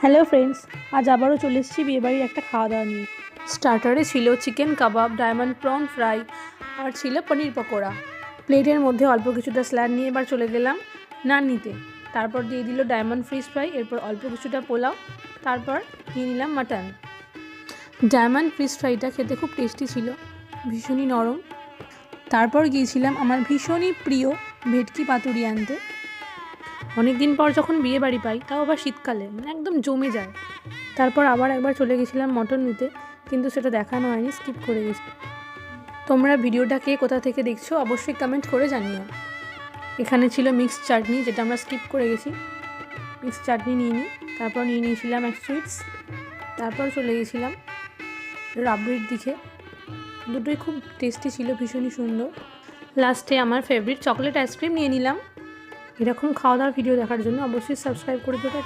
Hello friends, আজ আবারও চলে এসেছি বিয়েবাড়ির একটা খাওয়া দাওয়া নিয়ে। স্টার্টারে ছিল চিকেন কাবাব, ডায়মন্ড প্রন ফ্রাই আর ছিল পনির পকোড়া। প্লেটের মধ্যে অল্প কিছুটা স্যালাড নিয়ে এবার চলে গেলাম নান নিতে। তারপর দিয়ে দিল ডায়মন্ড ফিশ ফ্রাই, এরপর অল্প কিছুটা পোলাও, তারপর নিয়ে নিলাম মাটন। ডায়মন্ড ফিশ ফ্রাইটা খেতে খুব টেস্টি ছিল, ভীষণই নরম। তারপর গিয়েছিলাম আমার ভীষণই প্রিয় ভেটকি পাতুরি আনতে। অনেক দিন পর যখন বিয়ে বাড়ি পাই, তাও আবার শীতকালে, একদম জমে যায়। তারপর আবার একবার চলে গেছিলাম মটন নিতে, কিন্তু সেটা দেখানো হয়নি, স্কিপ করে গেছি। তোমরা ভিডিওটা কে কোথা থেকে দেখছো অবশ্যই কমেন্ট করে জানিও। এখানে ছিল মিক্সড চাটনি, যেটা আমরা স্কিপ করে গেছি। মিক্সড চাটনি নিয়ে নিই, তারপর নিয়ে নিয়েছিলাম এক সুইটস, তারপর চলে গেছিলাম রাবড়ির দিকে। দুটোই খুব টেস্টি ছিল, ভীষণই সুন্দর। লাস্টে আমার ফেভারিট চকলেট আইসক্রিম নিয়ে নিলাম। এরকম খাওয়া দাওয়ার ভিডিও দেখার জন্য অবশ্যই সাবস্ক্রাইব করে দেবে।